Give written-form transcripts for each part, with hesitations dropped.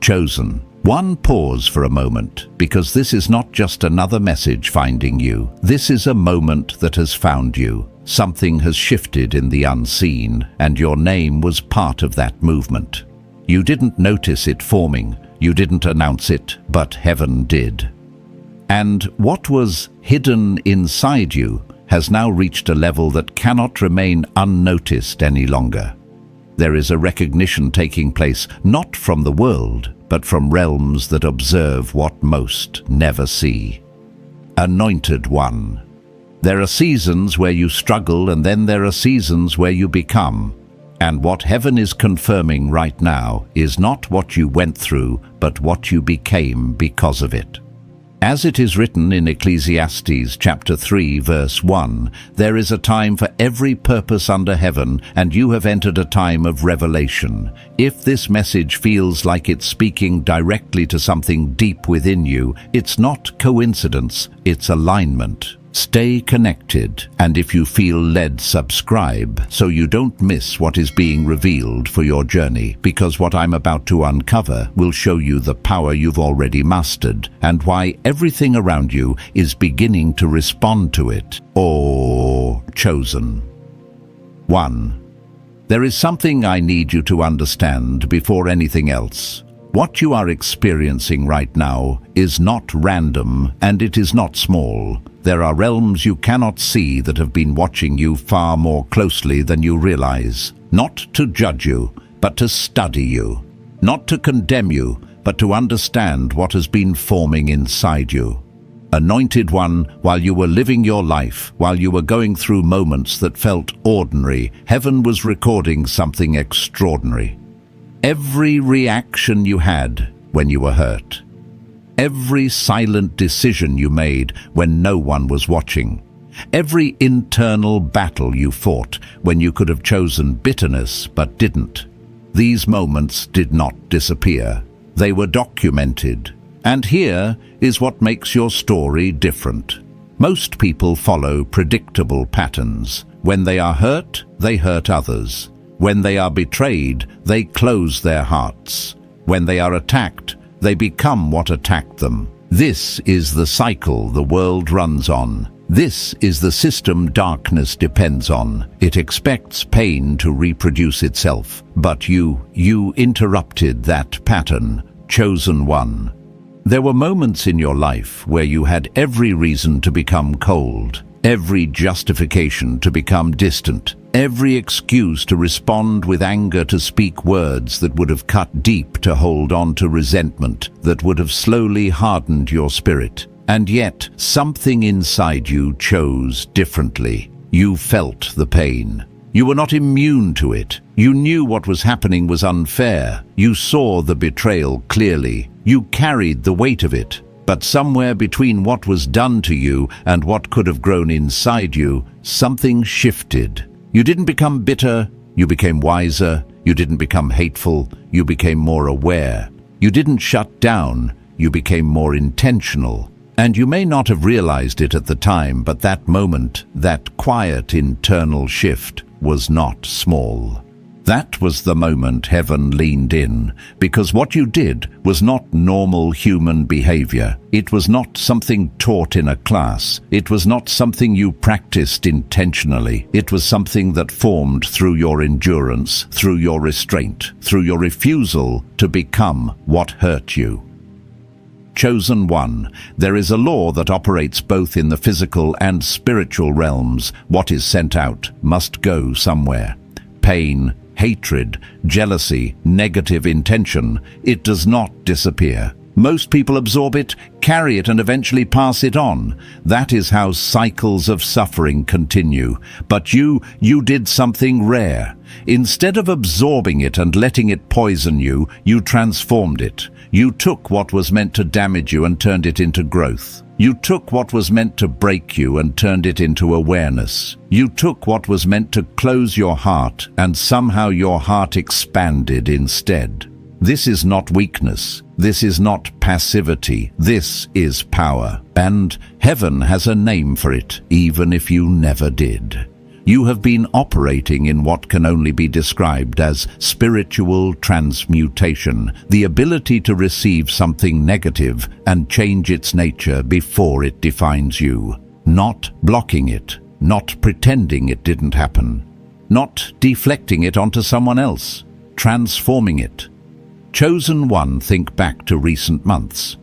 Chosen. One, pause for a moment, because this is not just another message finding you. This is a moment that has found you. Something has shifted in the unseen, and your name was part of that movement. You didn't notice it forming, you didn't announce it, but heaven did. And what was hidden inside you has now reached a level that cannot remain unnoticed any longer. There is a recognition taking place, not from the world, but from realms that observe what most never see. Anointed One. There are seasons where you struggle, and then there are seasons where you become. And what heaven is confirming right now is not what you went through, but what you became because of it. As it is written in Ecclesiastes chapter 3 verse 1, there is a time for every purpose under heaven, and you have entered a time of revelation. If this message feels like it's speaking directly to something deep within you, it's not coincidence, it's alignment. Stay connected, and if you feel led, subscribe so you don't miss what is being revealed for your journey, because what I'm about to uncover will show you the power you've already mastered and why everything around you is beginning to respond to it. Oh, chosen. 1. There is something I need you to understand before anything else. What you are experiencing right now is not random, and it is not small. There are realms you cannot see that have been watching you far more closely than you realize. Not to judge you, but to study you. Not to condemn you, but to understand what has been forming inside you. Anointed One, while you were living your life, while you were going through moments that felt ordinary, heaven was recording something extraordinary. Every reaction you had when you were hurt. Every silent decision you made when no one was watching. Every internal battle you fought when you could have chosen bitterness but didn't. These moments did not disappear. They were documented. And here is what makes your story different. Most people follow predictable patterns. When they are hurt, they hurt others. When they are betrayed, they close their hearts. When they are attacked, they become what attacked them. This is the cycle the world runs on. This is the system darkness depends on. It expects pain to reproduce itself. But you interrupted that pattern, chosen one. There were moments in your life where you had every reason to become cold, every justification to become distant, every excuse to respond with anger, to speak words that would have cut deep, to hold on to resentment that would have slowly hardened your spirit. And yet, something inside you chose differently. You felt the pain. You were not immune to it. You knew what was happening was unfair. You saw the betrayal clearly. You carried the weight of it. But somewhere between what was done to you and what could have grown inside you, something shifted. You didn't become bitter, you became wiser. You didn't become hateful, you became more aware. You didn't shut down, you became more intentional. And you may not have realized it at the time, but that moment, that quiet internal shift, was not small. That was the moment heaven leaned in, because what you did was not normal human behavior. It was not something taught in a class. It was not something you practiced intentionally. It was something that formed through your endurance, through your restraint, through your refusal to become what hurt you. Chosen one, there is a law that operates both in the physical and spiritual realms. What is sent out must go somewhere. Pain, hatred, jealousy, negative intention, it does not disappear. Most people absorb it, carry it, and eventually pass it on. That is how cycles of suffering continue. But you did something rare. Instead of absorbing it and letting it poison you, you transformed it. You took what was meant to damage you and turned it into growth. You took what was meant to break you and turned it into awareness. You took what was meant to close your heart, and somehow your heart expanded instead. This is not weakness. This is not passivity. This is power. And heaven has a name for it, even if you never did. You have been operating in what can only be described as spiritual transmutation, the ability to receive something negative and change its nature before it defines you. Not blocking it, not pretending it didn't happen, not deflecting it onto someone else, transforming it. Chosen One, think back to recent months.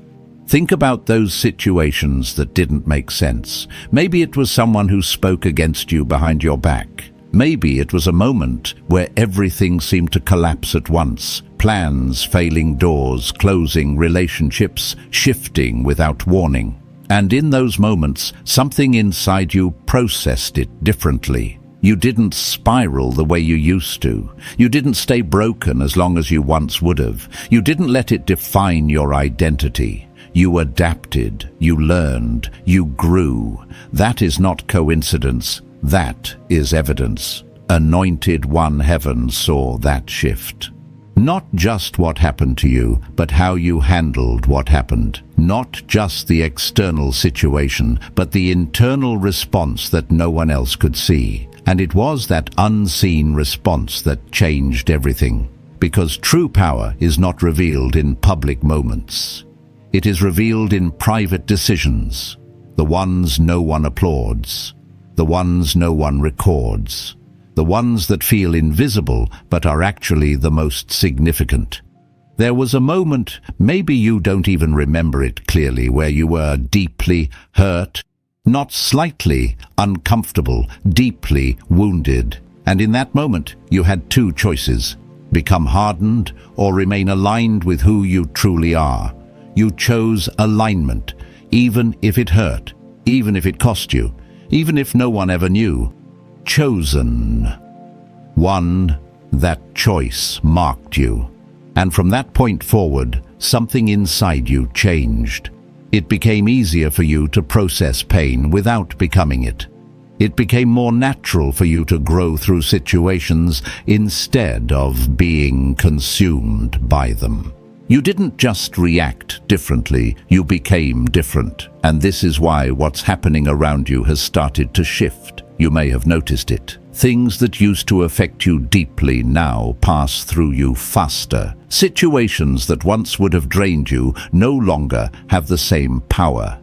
Think about those situations that didn't make sense. Maybe it was someone who spoke against you behind your back. Maybe it was a moment where everything seemed to collapse at once. Plans failing, doors closing, relationships shifting without warning. And in those moments, something inside you processed it differently. You didn't spiral the way you used to. You didn't stay broken as long as you once would have. You didn't let it define your identity. You adapted, you learned, you grew. That is not coincidence. That is evidence. Anointed One, heaven saw that shift. Not just what happened to you, but how you handled what happened. Not just the external situation, but the internal response that no one else could see. And it was that unseen response that changed everything. Because true power is not revealed in public moments. It is revealed in private decisions, the ones no one applauds, the ones no one records, the ones that feel invisible but are actually the most significant. There was a moment, maybe you don't even remember it clearly, where you were deeply hurt, not slightly uncomfortable, deeply wounded. And in that moment, you had two choices: become hardened or remain aligned with who you truly are. You chose alignment, even if it hurt, even if it cost you, even if no one ever knew. Chosen One, that choice marked you. And from that point forward, something inside you changed. It became easier for you to process pain without becoming it. It became more natural for you to grow through situations instead of being consumed by them. You didn't just react differently, you became different. And this is why what's happening around you has started to shift. You may have noticed it. Things that used to affect you deeply now pass through you faster. Situations that once would have drained you no longer have the same power.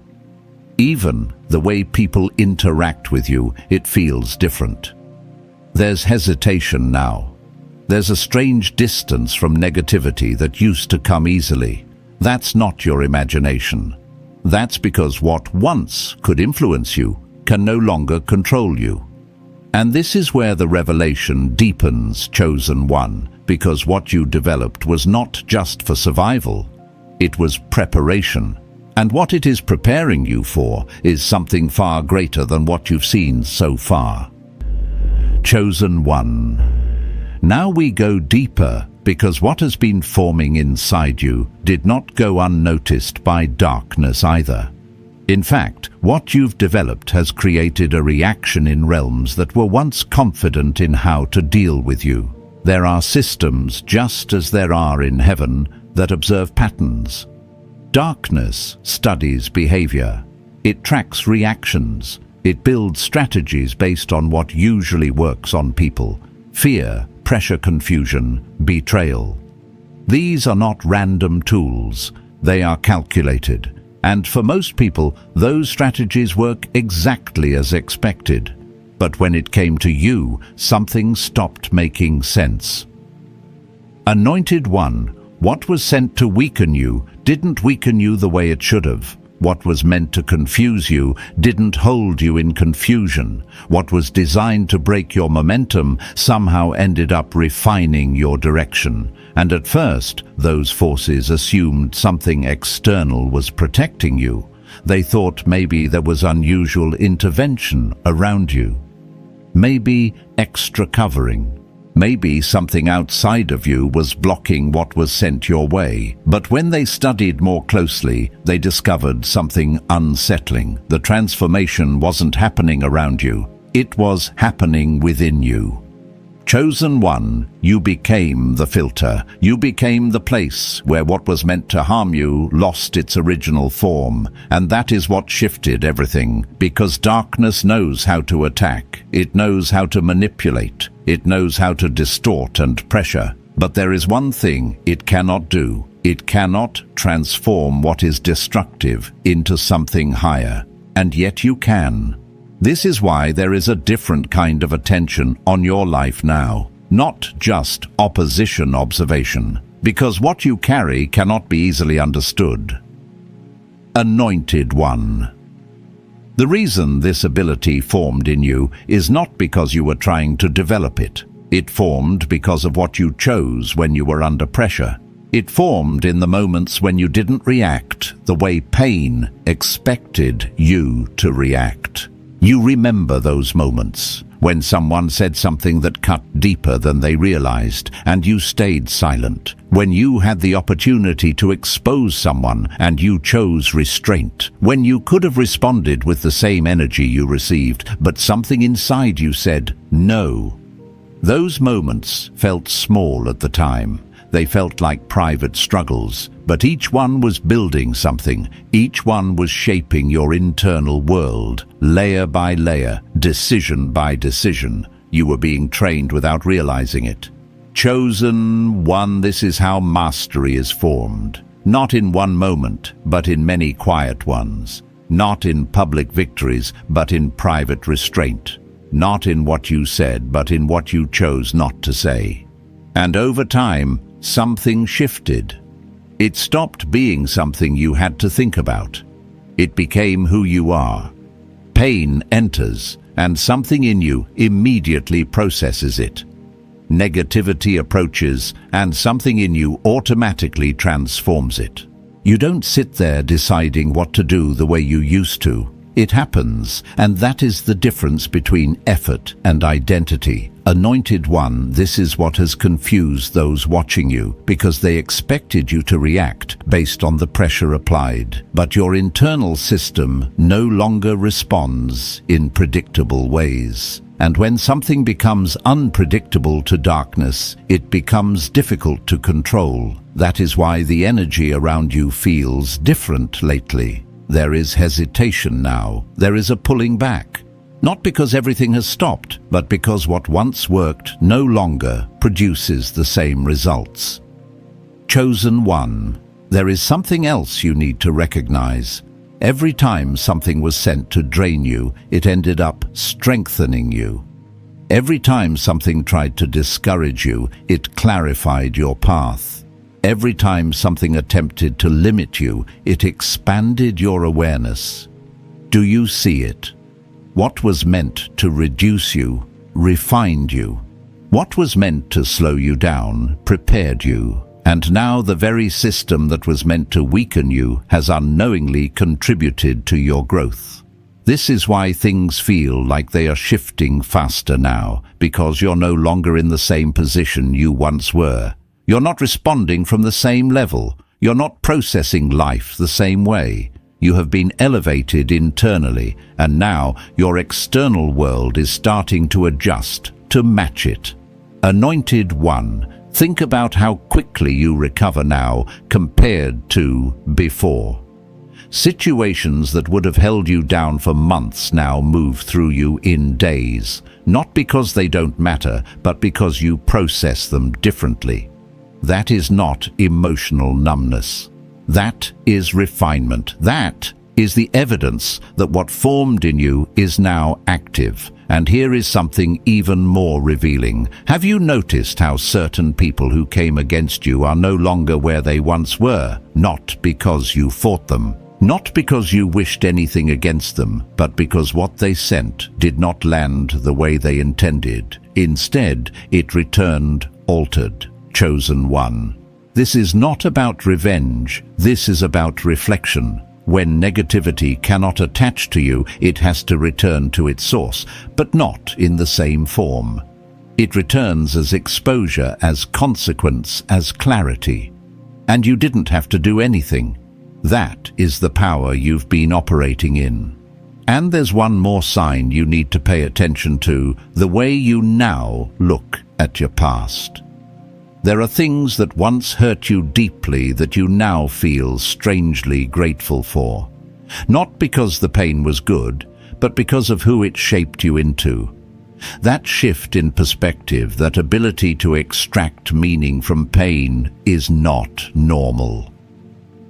Even the way people interact with you, it feels different. There's hesitation now. There's a strange distance from negativity that used to come easily. That's not your imagination. That's because what once could influence you can no longer control you. And this is where the revelation deepens, Chosen One, because what you developed was not just for survival, it was preparation. And what it is preparing you for is something far greater than what you've seen so far. Chosen One. Now we go deeper, because what has been forming inside you did not go unnoticed by darkness either. In fact, what you've developed has created a reaction in realms that were once confident in how to deal with you. There are systems, just as there are in heaven, that observe patterns. Darkness studies behavior. It tracks reactions. It builds strategies based on what usually works on people: fear, pressure, confusion, betrayal. These are not random tools. They are calculated. And for most people, those strategies work exactly as expected. But when it came to you, something stopped making sense. Anointed One, what was sent to weaken you didn't weaken you the way it should have. What was meant to confuse you didn't hold you in confusion. What was designed to break your momentum somehow ended up refining your direction. And at first, those forces assumed something external was protecting you. They thought maybe there was unusual intervention around you. Maybe extra covering. Maybe something outside of you was blocking what was sent your way. But when they studied more closely, they discovered something unsettling. The transformation wasn't happening around you. It was happening within you. Chosen one, you became the filter. You became the place where what was meant to harm you lost its original form. And that is what shifted everything. Because darkness knows how to attack. It knows how to manipulate. It knows how to distort and pressure. But there is one thing it cannot do. It cannot transform what is destructive into something higher. And yet you can. This is why there is a different kind of attention on your life now, not just opposition observation, because what you carry cannot be easily understood. Anointed One. The reason this ability formed in you is not because you were trying to develop it. It formed because of what you chose when you were under pressure. It formed in the moments when you didn't react the way pain expected you to react. You remember those moments when someone said something that cut deeper than they realized and you stayed silent, when you had the opportunity to expose someone and you chose restraint, when you could have responded with the same energy you received, but something inside you said no. Those moments felt small at the time. They felt like private struggles, but each one was building something. Each one was shaping your internal world, layer by layer, decision by decision. You were being trained without realizing it. Chosen One, this is how mastery is formed. Not in one moment, but in many quiet ones. Not in public victories, but in private restraint. Not in what you said, but in what you chose not to say. And over time, something shifted. It stopped being something you had to think about. It became who you are. Pain enters, and something in you immediately processes it. Negativity approaches, and something in you automatically transforms it. You don't sit there deciding what to do the way you used to. It happens, and that is the difference between effort and identity. Anointed One, this is what has confused those watching you, because they expected you to react based on the pressure applied. But your internal system no longer responds in predictable ways. And when something becomes unpredictable to darkness, it becomes difficult to control. That is why the energy around you feels different lately. There is hesitation now. There is a pulling back. Not because everything has stopped, but because what once worked no longer produces the same results. Chosen One, there is something else you need to recognize. Every time something was sent to drain you, it ended up strengthening you. Every time something tried to discourage you, it clarified your path. Every time something attempted to limit you, it expanded your awareness. Do you see it? What was meant to reduce you, refined you. What was meant to slow you down, prepared you. And now the very system that was meant to weaken you has unknowingly contributed to your growth. This is why things feel like they are shifting faster now, because you're no longer in the same position you once were. You're not responding from the same level. You're not processing life the same way. You have been elevated internally, and now your external world is starting to adjust to match it. Anointed One, think about how quickly you recover now compared to before. Situations that would have held you down for months now move through you in days, not because they don't matter, but because you process them differently. That is not emotional numbness. That is refinement. That is the evidence that what formed in you is now active. And here is something even more revealing. Have you noticed how certain people who came against you are no longer where they once were? Not because you fought them. Not because you wished anything against them, but because what they sent did not land the way they intended. Instead, it returned altered. Chosen One. This is not about revenge. This is about reflection. When negativity cannot attach to you, it has to return to its source, but not in the same form. It returns as exposure, as consequence, as clarity. And you didn't have to do anything. That is the power you've been operating in. And there's one more sign you need to pay attention to: the way you now look at your past. There are things that once hurt you deeply that you now feel strangely grateful for. Not because the pain was good, but because of who it shaped you into. That shift in perspective, that ability to extract meaning from pain, is not normal.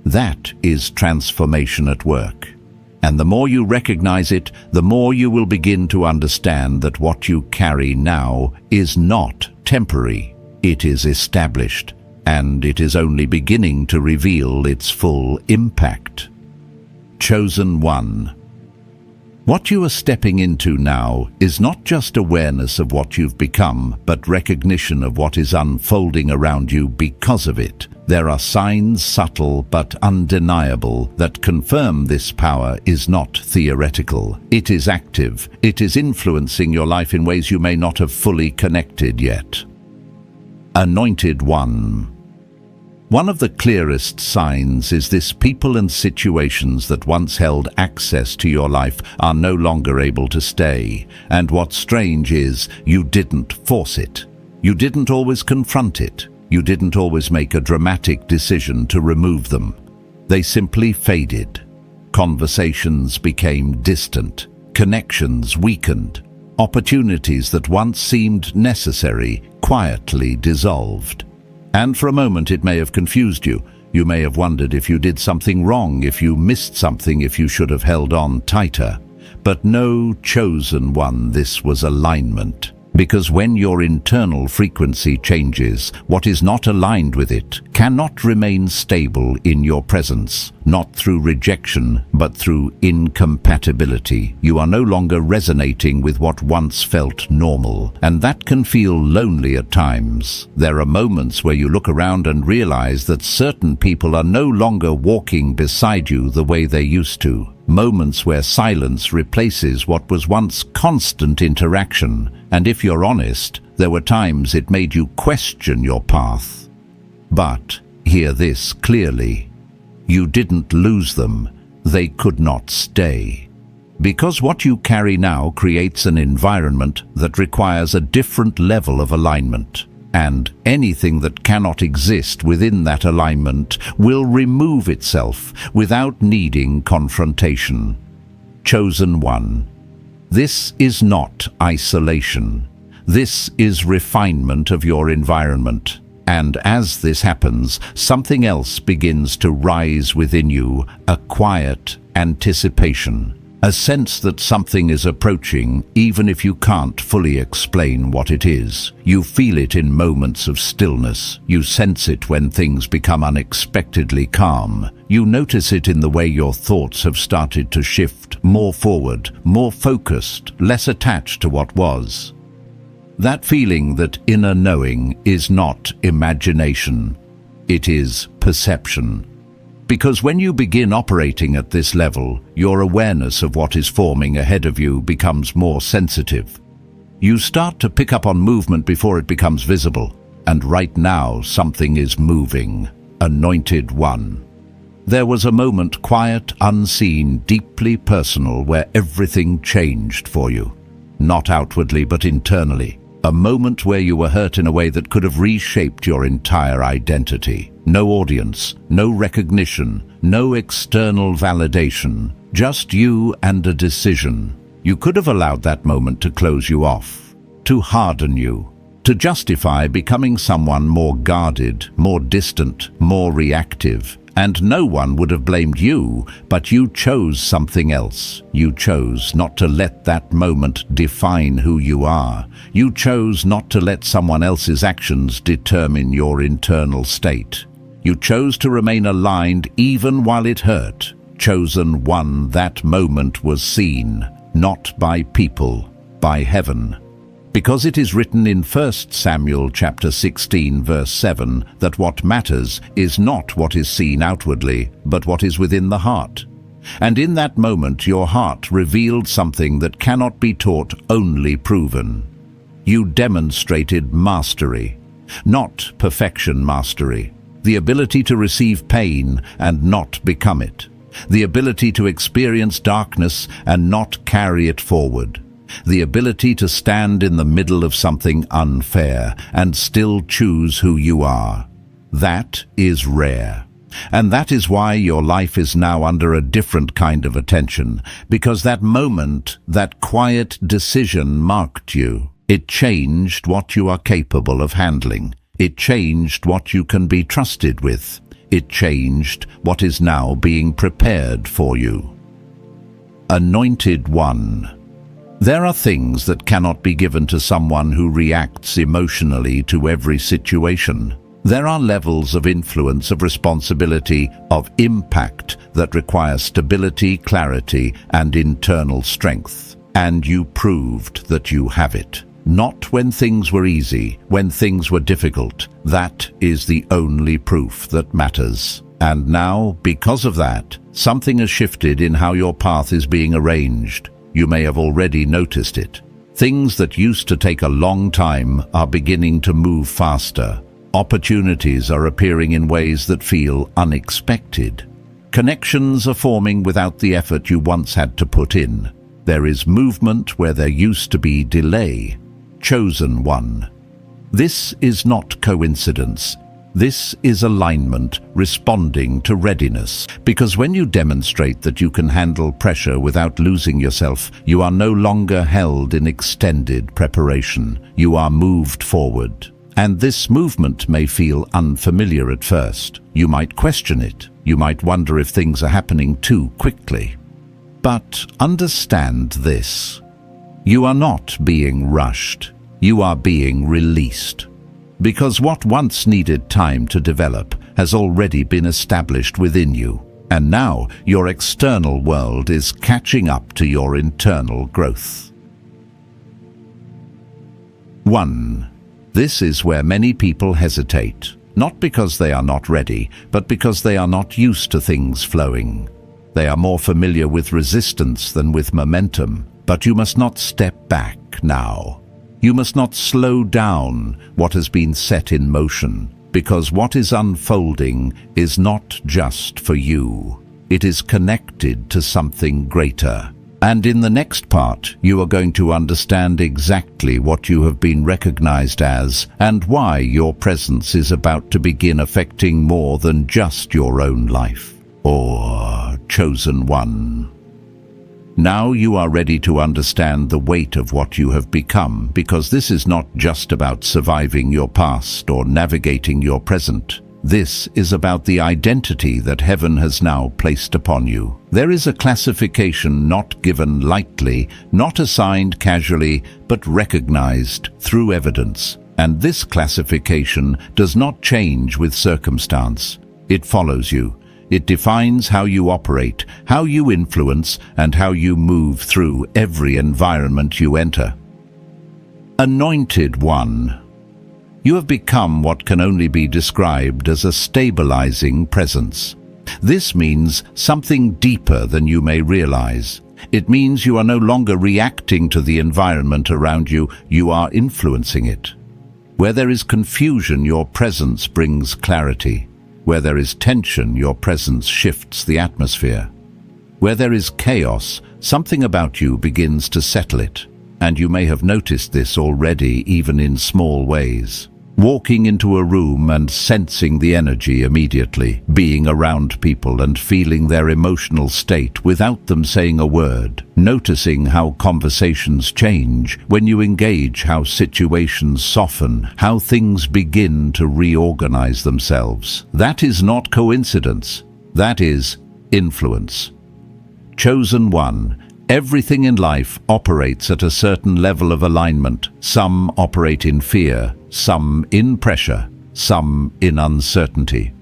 That is transformation at work. And the more you recognize it, the more you will begin to understand that what you carry now is not temporary. It is established, and it is only beginning to reveal its full impact. Chosen One. What you are stepping into now is not just awareness of what you've become, but recognition of what is unfolding around you because of it. There are signs, subtle but undeniable, that confirm this power is not theoretical. It is active. It is influencing your life in ways you may not have fully connected yet. Anointed One. One of the clearest signs is this: people and situations that once held access to your life are no longer able to stay. And what's strange is, you didn't force it. You didn't always confront it. You didn't always make a dramatic decision to remove them. They simply faded. Conversations became distant. Connections weakened. Opportunities that once seemed necessary quietly dissolved. And for a moment it may have confused you. You may have wondered if you did something wrong, if you missed something, if you should have held on tighter. But no, Chosen One, this was alignment. Because when your internal frequency changes, what is not aligned with it cannot remain stable in your presence. Not through rejection, but through incompatibility. You are no longer resonating with what once felt normal, and that can feel lonely at times. There are moments where you look around and realize that certain people are no longer walking beside you the way they used to. Moments where silence replaces what was once constant interaction. And if you're honest, there were times it made you question your path. But hear this clearly: you didn't lose them. They could not stay. Because what you carry now creates an environment that requires a different level of alignment. And anything that cannot exist within that alignment will remove itself without needing confrontation. Chosen One. This is not isolation. This is refinement of your environment. And as this happens, something else begins to rise within you, a quiet anticipation. A sense that something is approaching, even if you can't fully explain what it is. You feel it in moments of stillness. You sense it when things become unexpectedly calm. You notice it in the way your thoughts have started to shift, more forward, more focused, less attached to what was. That feeling, that inner knowing, is not imagination. It is perception. Because when you begin operating at this level, your awareness of what is forming ahead of you becomes more sensitive. You start to pick up on movement before it becomes visible. And right now, something is moving. Anointed One. There was a moment, quiet, unseen, deeply personal, where everything changed for you. Not outwardly, but internally. A moment where you were hurt in a way that could have reshaped your entire identity. No audience, no recognition, no external validation. Just you and a decision. You could have allowed that moment to close you off, to harden you, to justify becoming someone more guarded, more distant, more reactive. And no one would have blamed you, but you chose something else. You chose not to let that moment define who you are. You chose not to let someone else's actions determine your internal state. You chose to remain aligned even while it hurt. Chosen One, that moment was seen, not by people, by heaven. Because it is written in 1 Samuel chapter 16 verse 7 that what matters is not what is seen outwardly, but what is within the heart. And in that moment your heart revealed something that cannot be taught, only proven. You demonstrated mastery, not perfection mastery, the ability to receive pain and not become it, The ability to experience darkness and not carry it forward. The ability to stand in the middle of something unfair and still choose who you are. That is rare. And that is why your life is now under a different kind of attention, because that moment, that quiet decision marked you. It changed what you are capable of handling. It changed what you can be trusted with. It changed what is now being prepared for you. Anointed One. There are things that cannot be given to someone who reacts emotionally to every situation. There are levels of influence, of responsibility, of impact that require stability, clarity, and internal strength. And you proved that you have it. Not when things were easy, when things were difficult. That is the only proof that matters. And now, because of that, something has shifted in how your path is being arranged. You may have already noticed it. Things that used to take a long time are beginning to move faster. Opportunities are appearing in ways that feel unexpected. Connections are forming without the effort you once had to put in. There is movement where there used to be delay. Chosen One. This is not coincidence. This is alignment, responding to readiness. Because when you demonstrate that you can handle pressure without losing yourself, you are no longer held in extended preparation. You are moved forward. And this movement may feel unfamiliar at first. You might question it. You might wonder if things are happening too quickly. But understand this. You are not being rushed. You are being released. Because what once needed time to develop has already been established within you. And now your external world is catching up to your internal growth. 1. This is where many people hesitate, not because they are not ready, but because they are not used to things flowing. They are more familiar with resistance than with momentum, but you must not step back now. You must not slow down what has been set in motion, because what is unfolding is not just for you. It is connected to something greater. And in the next part, you are going to understand exactly what you have been recognized as and why your presence is about to begin affecting more than just your own life, or Chosen One. Now you are ready to understand the weight of what you have become, because this is not just about surviving your past or navigating your present. This is about the identity that heaven has now placed upon you. There is a classification not given lightly, not assigned casually, but recognized through evidence. And this classification does not change with circumstance. It follows you. It defines how you operate, how you influence, and how you move through every environment you enter. Anointed One. You have become what can only be described as a stabilizing presence. This means something deeper than you may realize. It means you are no longer reacting to the environment around you, you are influencing it. Where there is confusion, your presence brings clarity. Where there is tension, your presence shifts the atmosphere. Where there is chaos, something about you begins to settle it. And you may have noticed this already, even in small ways. Walking into a room and sensing the energy immediately, being around people and feeling their emotional state without them saying a word, noticing how conversations change when you engage, how situations soften, how things begin to reorganize themselves. That is not coincidence. That is influence. Chosen One. Everything in life operates at a certain level of alignment. Some operate in fear, some in pressure, some in uncertainty.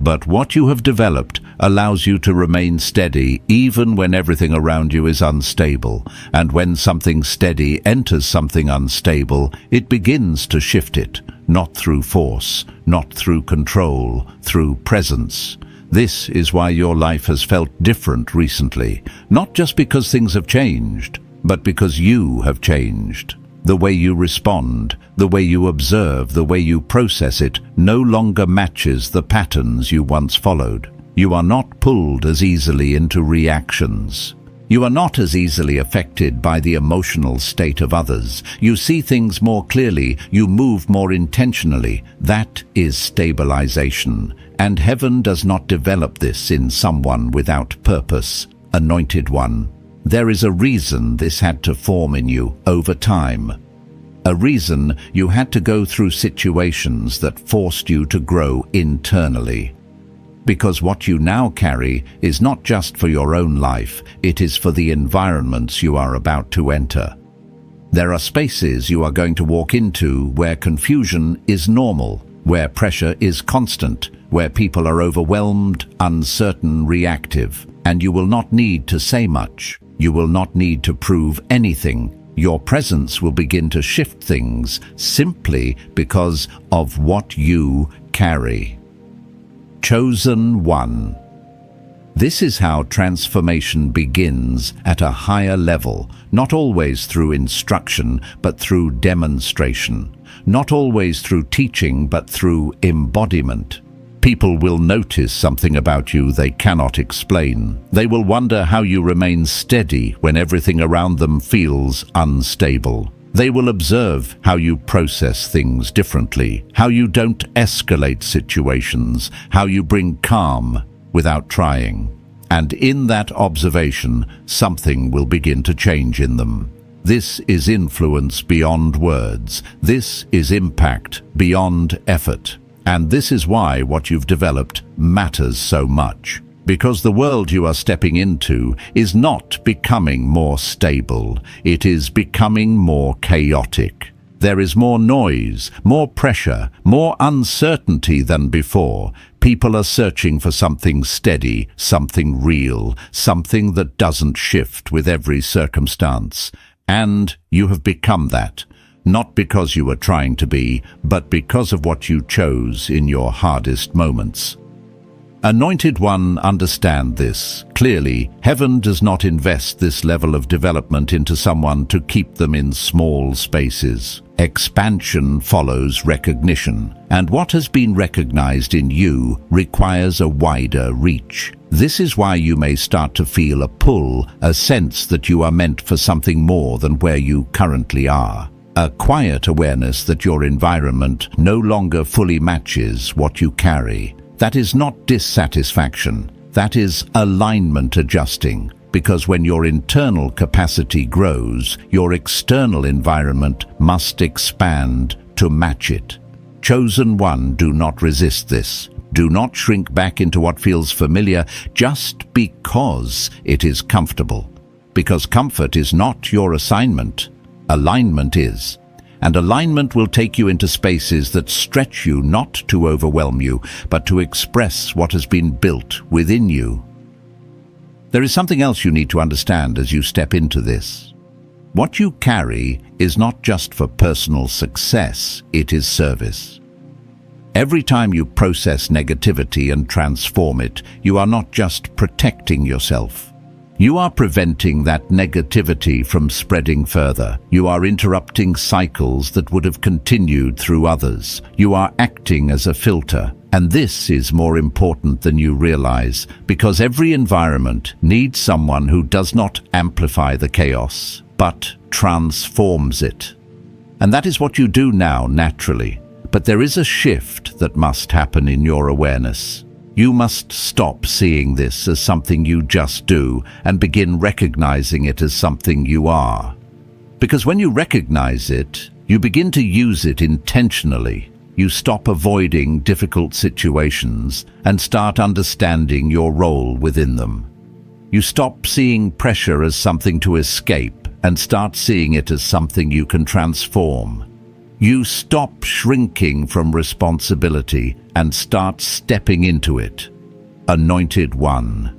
But what you have developed allows you to remain steady even when everything around you is unstable. And when something steady enters something unstable, it begins to shift it, not through force, not through control, through presence. This is why your life has felt different recently, not just because things have changed, but because you have changed. The way you respond, the way you observe, the way you process it no longer matches the patterns you once followed. You are not pulled as easily into reactions. You are not as easily affected by the emotional state of others. You see things more clearly. You move more intentionally. That is stabilization. And heaven does not develop this in someone without purpose. Anointed one. There is a reason this had to form in you over time. A reason you had to go through situations that forced you to grow internally. Because what you now carry is not just for your own life, it is for the environments you are about to enter. There are spaces you are going to walk into where confusion is normal, where pressure is constant, where people are overwhelmed, uncertain, reactive, and you will not need to say much. You will not need to prove anything. Your presence will begin to shift things simply because of what you carry. Chosen one. This is how transformation begins at a higher level, not always through instruction, but through demonstration. Not always through teaching, but through embodiment. People will notice something about you they cannot explain. They will wonder how you remain steady when everything around them feels unstable. They will observe how you process things differently, how you don't escalate situations, how you bring calm without trying. And in that observation, something will begin to change in them. This is influence beyond words. This is impact beyond effort. And this is why what you've developed matters so much. Because the world you are stepping into is not becoming more stable, it is becoming more chaotic. There is more noise, more pressure, more uncertainty than before. People are searching for something steady, something real, something that doesn't shift with every circumstance. And you have become that, not because you were trying to be, but because of what you chose in your hardest moments. Anointed one, understand this. Clearly, heaven does not invest this level of development into someone to keep them in small spaces. Expansion follows recognition, and what has been recognized in you requires a wider reach. This is why you may start to feel a pull, a sense that you are meant for something more than where you currently are. A quiet awareness that your environment no longer fully matches what you carry. That is not dissatisfaction, that is alignment adjusting, because when your internal capacity grows, your external environment must expand to match it. Chosen one, do not resist this. Do not shrink back into what feels familiar just because it is comfortable. Because comfort is not your assignment, alignment is. And alignment will take you into spaces that stretch you not to overwhelm you, but to express what has been built within you. There is something else you need to understand as you step into this. What you carry is not just for personal success, it is service. Every time you process negativity and transform it, you are not just protecting yourself. You are preventing that negativity from spreading further. You are interrupting cycles that would have continued through others. You are acting as a filter. And this is more important than you realize, because every environment needs someone who does not amplify the chaos, but transforms it. And that is what you do now, naturally. But there is a shift that must happen in your awareness. You must stop seeing this as something you just do and begin recognizing it as something you are. Because when you recognize it, you begin to use it intentionally. You stop avoiding difficult situations and start understanding your role within them. You stop seeing pressure as something to escape and start seeing it as something you can transform. You stop shrinking from responsibility and start stepping into it. Anointed one.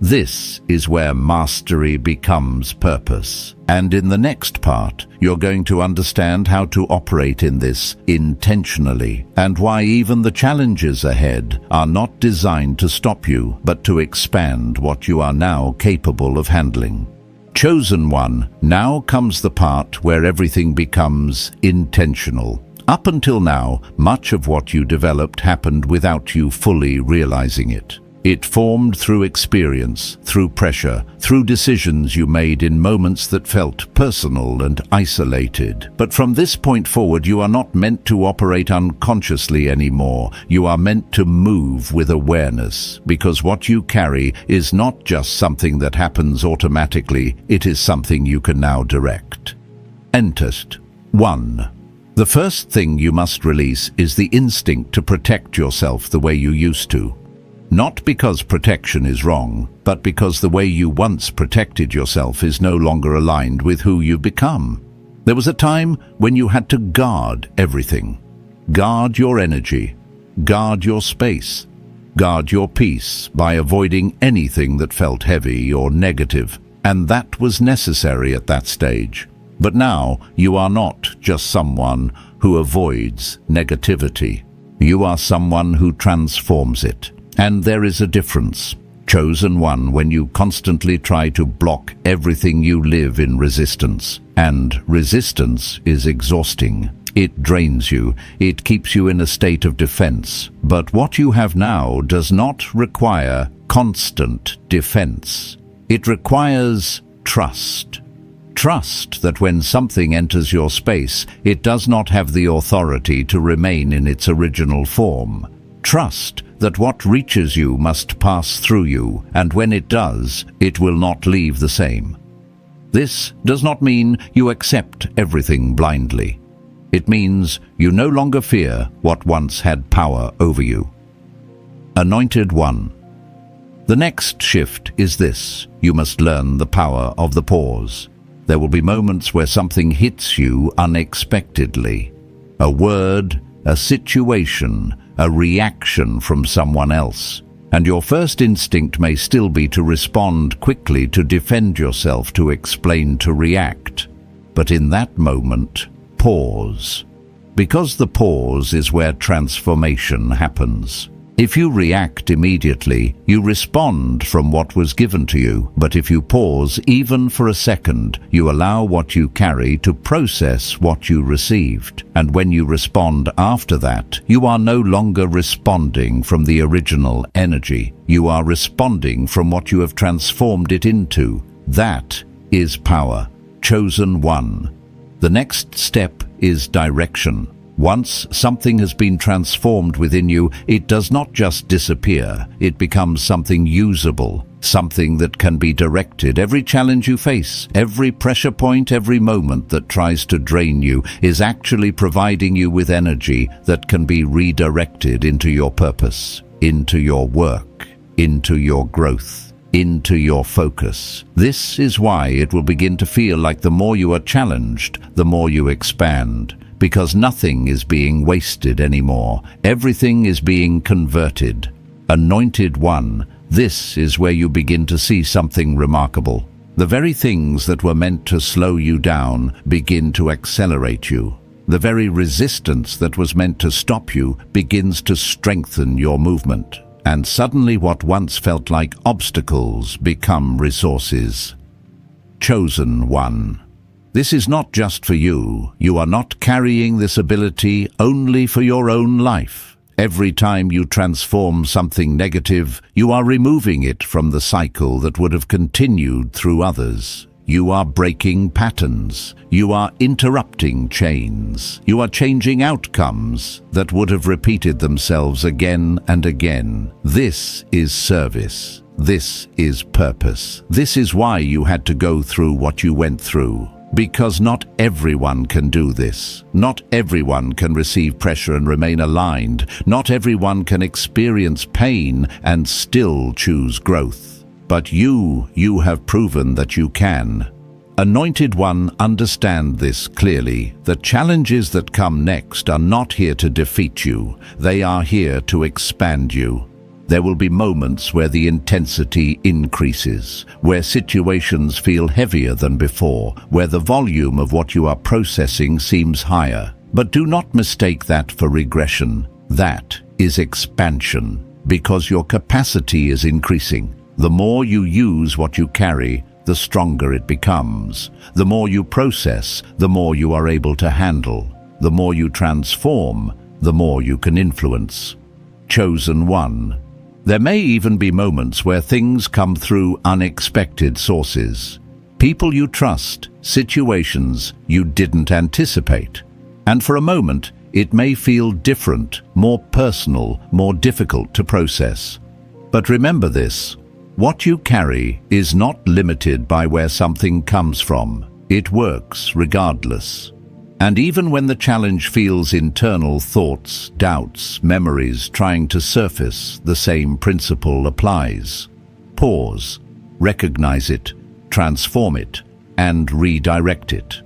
This is where mastery becomes purpose. And in the next part, you're going to understand how to operate in this intentionally, and why even the challenges ahead are not designed to stop you, but to expand what you are now capable of handling. Chosen one, now comes the part where everything becomes intentional. Up until now, much of what you developed happened without you fully realizing it. It formed through experience, through pressure, through decisions you made in moments that felt personal and isolated. But from this point forward, you are not meant to operate unconsciously anymore. You are meant to move with awareness, because what you carry is not just something that happens automatically, it is something you can now direct. Entest 1. The first thing you must release is the instinct to protect yourself the way you used to. Not because protection is wrong, but because the way you once protected yourself is no longer aligned with who you've become. There was a time when you had to guard everything. Guard your energy, guard your space, guard your peace by avoiding anything that felt heavy or negative, and that was necessary at that stage. But now you are not just someone who avoids negativity. You are someone who transforms it. And there is a difference. Chosen one, when you constantly try to block everything, you live in resistance. And resistance is exhausting. It drains you. It keeps you in a state of defense. But what you have now does not require constant defense. It requires trust. Trust that when something enters your space, it does not have the authority to remain in its original form. Trust that what reaches you must pass through you, and when it does, it will not leave the same. This does not mean you accept everything blindly. It means you no longer fear what once had power over you. Anointed One. The next shift is this: you must learn the power of the pause. There will be moments where something hits you unexpectedly. A word, a situation, a reaction from someone else. And your first instinct may still be to respond quickly, to defend yourself, to explain, to react. But in that moment, pause. Because the pause is where transformation happens. If you react immediately, you respond from what was given to you. But if you pause even for a second, you allow what you carry to process what you received. And when you respond after that, you are no longer responding from the original energy. You are responding from what you have transformed it into. That is power. Chosen One. The next step is direction. Once something has been transformed within you, it does not just disappear. It becomes something usable, something that can be directed. Every challenge you face, every pressure point, every moment that tries to drain you is actually providing you with energy that can be redirected into your purpose, into your work, into your growth, into your focus. This is why it will begin to feel like the more you are challenged, the more you expand. Because nothing is being wasted anymore. Everything is being converted. Anointed One, this is where you begin to see something remarkable. The very things that were meant to slow you down begin to accelerate you. The very resistance that was meant to stop you begins to strengthen your movement. And suddenly what once felt like obstacles become resources. Chosen One. This is not just for you. You are not carrying this ability only for your own life. Every time you transform something negative, you are removing it from the cycle that would have continued through others. You are breaking patterns. You are interrupting chains. You are changing outcomes that would have repeated themselves again and again. This is service. This is purpose. This is why you had to go through what you went through. Because not everyone can do this. Not everyone can receive pressure and remain aligned. Not everyone can experience pain and still choose growth. But you have proven that you can. Anointed One, understand this clearly. The challenges that come next are not here to defeat you. They are here to expand you. There will be moments where the intensity increases, where situations feel heavier than before, where the volume of what you are processing seems higher. But do not mistake that for regression. That is expansion, because your capacity is increasing. The more you use what you carry, the stronger it becomes. The more you process, the more you are able to handle. The more you transform, the more you can influence. Chosen One. There may even be moments where things come through unexpected sources. People you trust, situations you didn't anticipate. And for a moment, it may feel different, more personal, more difficult to process. But remember this: what you carry is not limited by where something comes from. It works regardless. And even when the challenge feels internal, thoughts, doubts, memories trying to surface, the same principle applies. Pause, recognize it, transform it, and redirect it.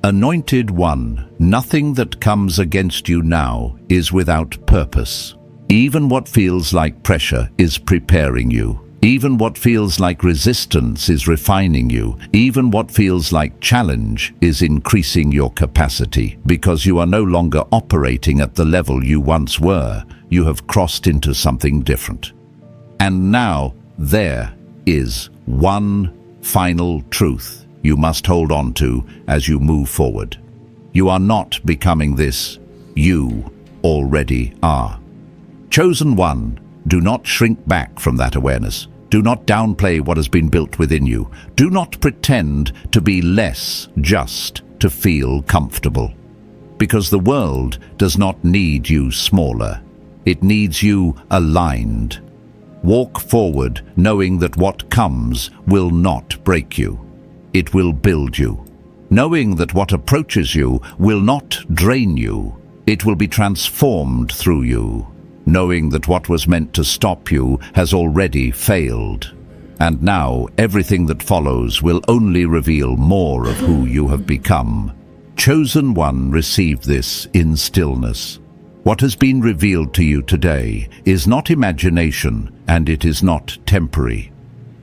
Anointed One, nothing that comes against you now is without purpose. Even what feels like pressure is preparing you. Even what feels like resistance is refining you. Even what feels like challenge is increasing your capacity, because you are no longer operating at the level you once were. You have crossed into something different. And now there is one final truth you must hold on to as you move forward. You are not becoming this. You already are. Chosen One, do not shrink back from that awareness. Do not downplay what has been built within you. Do not pretend to be less just to feel comfortable. Because the world does not need you smaller. It needs you aligned. Walk forward knowing that what comes will not break you. It will build you. Knowing that what approaches you will not drain you. It will be transformed through you. Knowing that what was meant to stop you has already failed. And now everything that follows will only reveal more of who you have become. Chosen One, receive this in stillness. What has been revealed to you today is not imagination, and it is not temporary.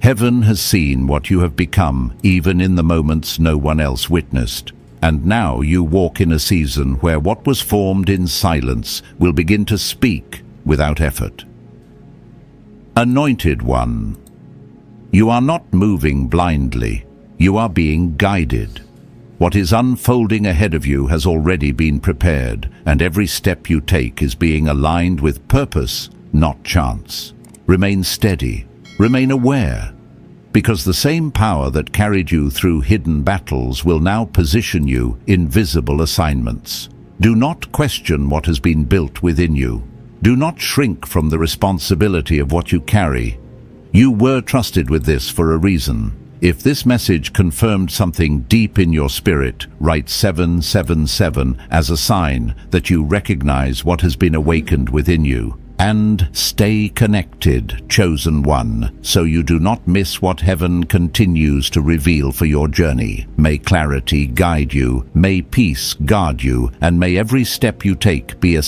Heaven has seen what you have become, even in the moments no one else witnessed. And now you walk in a season where what was formed in silence will begin to speak without effort. Anointed One, you are not moving blindly. You are being guided. What is unfolding ahead of you has already been prepared, and every step you take is being aligned with purpose, not chance. Remain steady. Remain aware. Because the same power that carried you through hidden battles will now position you in visible assignments. Do not question what has been built within you. Do not shrink from the responsibility of what you carry. You were trusted with this for a reason. If this message confirmed something deep in your spirit, write 777 as a sign that you recognize what has been awakened within you. And stay connected, Chosen One, so you do not miss what heaven continues to reveal for your journey. May clarity guide you, may peace guard you, and may every step you take be a